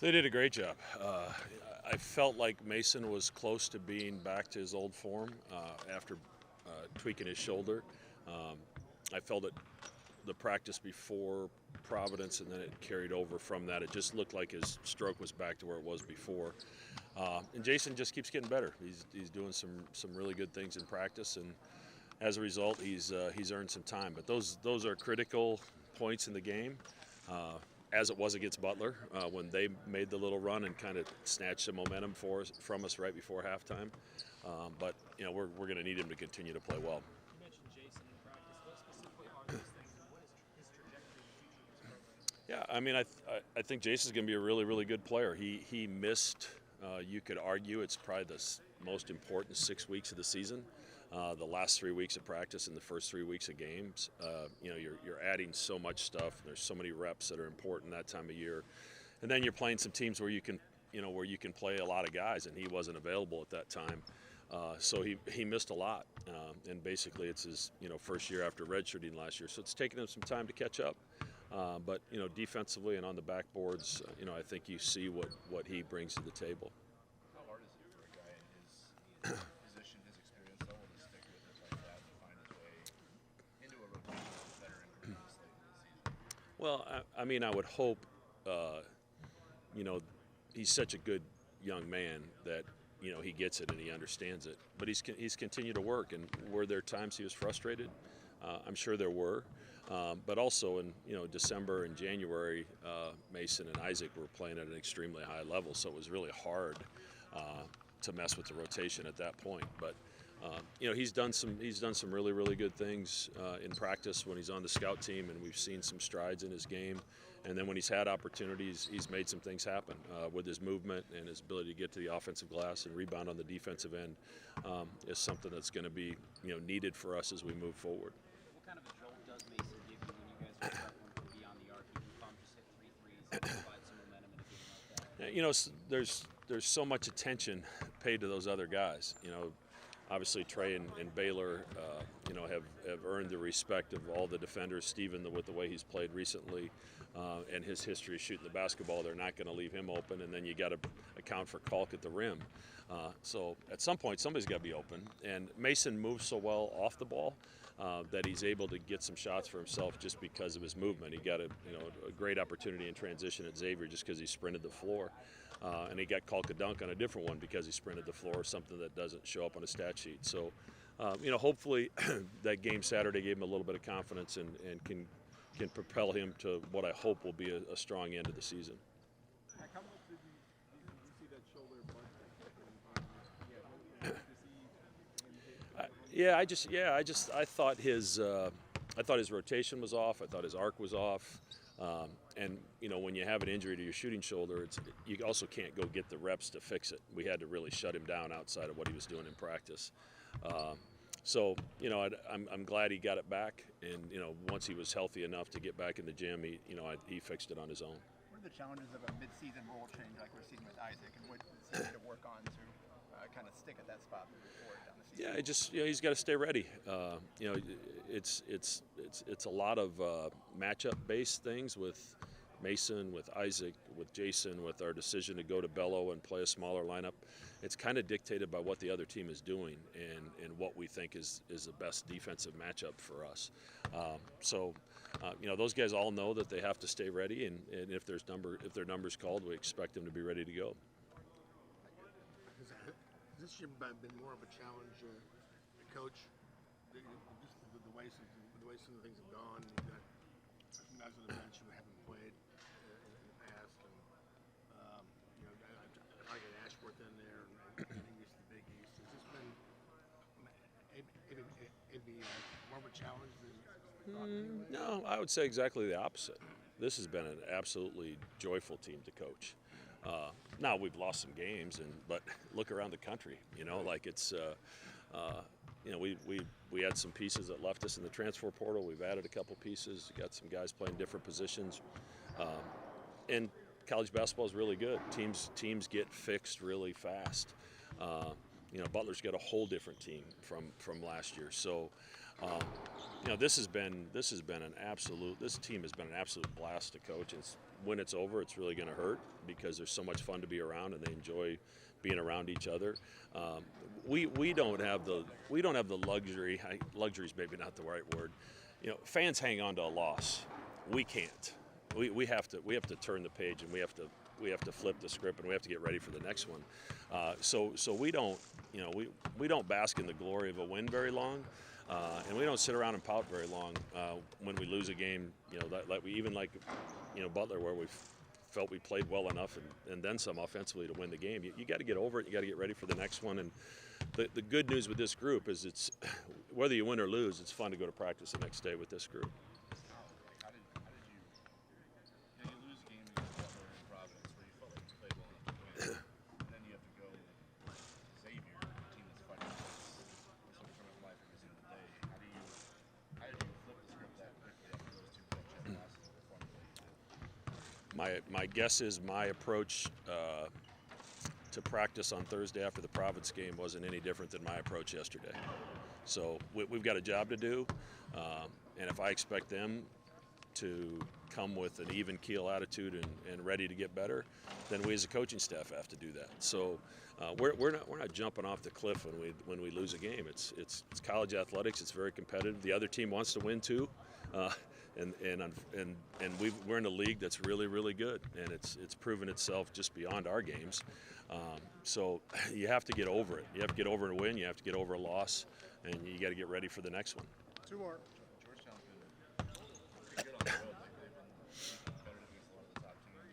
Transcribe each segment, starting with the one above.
They did a great job. I felt like Mason was close to being back to his old form after tweaking his shoulder. Um, I felt it the practice before Providence, and then it carried over from that. It just looked like his stroke was back to where it was before. And Jason just keeps getting better. He's doing some really good things in practice, and as a result, he's earned some time. But those are critical points in the game. As it was against Butler when they made the little run and kind of snatched some momentum from us right before halftime. But we're going to need him to continue to play well. You mentioned Jason in practice. What specifically are those things, and what is his trajectory in the future in this program? Yeah, I mean, I think Jason's going to be a really, really good player. He missed, you could argue, it's probably the most important 6 weeks of the season. The last 3 weeks of practice and the first 3 weeks of games. You're adding so much stuff. There's so many reps that are important that time of year, and then you're playing some teams where you can play a lot of guys, and he wasn't available at that time. So he missed a lot, and basically it's his first year after redshirting last year. So it's taken him some time to catch up. But defensively and on the backboards, I think you see what he brings to the table. How hard is it for a guy in his position, his experience level, to stick with it like that, to find his way into a rotation as a veteran this late in the season? Well, I mean, I would hope, he's such a good young man that he gets it and he understands it. But he's continued to work, and were there times he was frustrated? I'm sure there were. But also in December and January, Mason and Isaac were playing at an extremely high level, so it was really hard to mess with the rotation at that point. But he's done some really, really good things in practice when he's on the scout team, and we've seen some strides in his game. And then when he's had opportunities, he's made some things happen with his movement and his ability to get to the offensive glass and rebound on the defensive end is something that's going to be needed for us as we move forward. What kind of a jolt does Mason give you when you guys wake up from beyond the arc? You can come just hit 3 threes and provide some momentum in a game like that. There's so much attention paid to those other guys. Obviously Trey and Baylor, have earned the respect of all the defenders. Steven, with the way he's played recently, and his history of shooting the basketball, they're not going to leave him open. And then you got to account for Kalk at the rim. So at some point, somebody's got to be open. And Mason moves so well off the ball that he's able to get some shots for himself just because of his movement. He got a great opportunity in transition at Xavier just because he sprinted the floor. And he got called a dunk on a different one because he sprinted the floor, something that doesn't show up on a stat sheet. So, hopefully that game Saturday gave him a little bit of confidence and can propel him to what I hope will be a strong end of the season. How much did you see that shoulder bust? I thought his rotation was off. I thought his arc was off. And when you have an injury to your shooting shoulder, you also can't go get the reps to fix it. We had to really shut him down outside of what he was doing in practice. So I'm glad he got it back, and once he was healthy enough to get back in the gym, he fixed it on his own. What are the challenges of a mid-season role change like we're seeing with Isaac, and what does he need to work on to kind of stick at that spot moving forward down the season? Yeah, he's got to stay ready. It's a lot of matchup-based things with Mason, with Isaac, with Jason, with our decision to go to Bello and play a smaller lineup. It's kind of dictated by what the other team is doing and what we think is the best defensive matchup for us. Those guys all know that they have to stay ready, and if their number's called, we expect them to be ready to go. Has this year been more of a challenge, coach? The way some of the things have gone. You've got some guys on the bench who haven't played in the past, and I get Ashworth in there and getting used to the Big East. Has this been maybe more of a challenge than? No, I would say exactly the opposite. This has been an absolutely joyful team to coach. Now we've lost some games, but look around the country. We had some pieces that left us in the transfer portal. We've added a couple pieces. Got some guys playing different positions, and college basketball is really good. Teams get fixed really fast. Butler's got a whole different team from last year. So This team has been an absolute blast to coach. When it's over, it's really going to hurt because there's so much fun to be around and they enjoy being around each other. We don't have the luxury. Luxury is maybe not the right word. Fans hang on to a loss. We can't. We have to turn the page and we have to flip the script and we have to get ready for the next one. So we don't bask in the glory of a win very long. And we don't sit around and pout very long when we lose a game. Like Butler, where we felt we played well enough and then some offensively to win the game. You got to get over it. You got to get ready for the next one. And the good news with this group is it's whether you win or lose, it's fun to go to practice the next day with this group. How did you lose a game against Butler in Providence where you felt like you played well enough to win, and then you have to go Xavier, a team that's fighting for sort of coming to life every single day. How did you flip the script that quickly after those two catch-up losses in the front of the league? My guess is my approach to practice on Thursday after the Providence game wasn't any different than my approach yesterday. So we've got a job to do, and if I expect them to come with an even keel attitude and ready to get better, then we as a coaching staff have to do that. So we're not jumping off the cliff when we lose a game. It's college athletics. It's very competitive. The other team wants to win too. And we're in a league that's really, really good, and it's proven itself just beyond our games. So you have to get over it. You have to get over a win. You have to get over a loss, and you got to get ready for the next one. Two more. Georgetown's been pretty good on the road. Like they've been competitive against a lot of the top teams.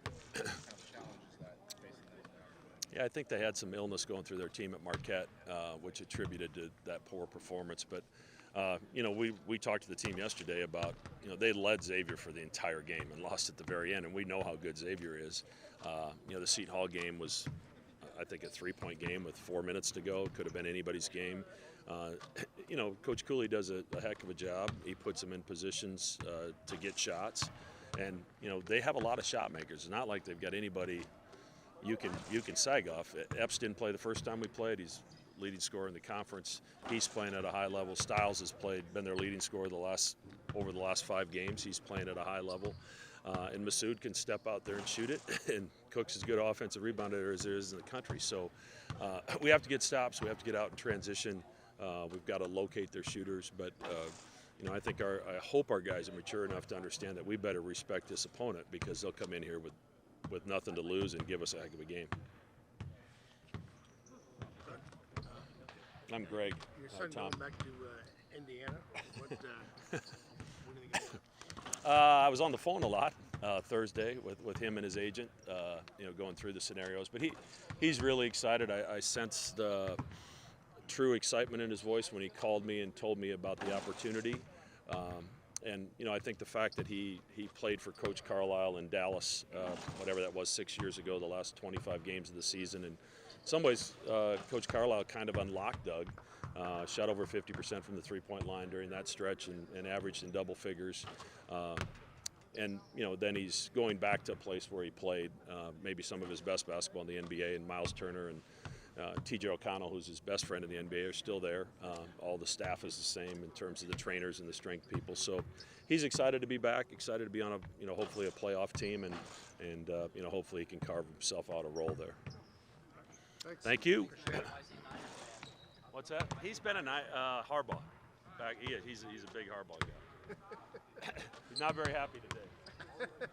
What kind of challenges that facing them on the road? Yeah, I think they had some illness going through their team at Marquette, which attributed to that poor performance. But we talked to the team yesterday about, they led Xavier for the entire game and lost at the very end, and we know how good Xavier is. The Seton Hall game was, I think, a 3-point game with 4 minutes to go. Could have been anybody's game. Coach Cooley does a heck of a job. He puts them in positions to get shots, and they have a lot of shot makers. It's not like they've got anybody you can sag off. Epps didn't play the first time we played. He's leading scorer in the conference. He's playing at a high level. Stiles has been their leading scorer over the last 5 games. He's playing at a high level. And Masood can step out there and shoot it, and Cook's as good offensive rebounder as there is in the country. So we have to get stops. We have to get out and transition. We've got to locate their shooters. But, I hope our guys are mature enough to understand that we better respect this opponent because they'll come in here with nothing to lose and give us a heck of a game. I'm Greg. Your son Tom. going back to Indiana. What do you think? I was on the phone a lot Thursday with him and his agent, going through the scenarios. But he's really excited. I sensed the true excitement in his voice when he called me and told me about the opportunity. And I think the fact that he played for Coach Carlisle in Dallas, whatever that was, 6 years ago, the last 25 games of the season. And in some ways, Coach Carlisle kind of unlocked Doug. Shot over 50% from the three-point line during that stretch and averaged in double figures. And then he's going back to a place where he played maybe some of his best basketball in the NBA, and Miles Turner and T.J. O'Connell, who's his best friend in the NBA, are still there. All the staff is the same in terms of the trainers and the strength people. So he's excited to be back, excited to be on hopefully a playoff team, and hopefully he can carve himself out a role there. Thanks. Thank you. What's that? He's been a Harbaugh. He's a big Harbaugh guy. He's not very happy today.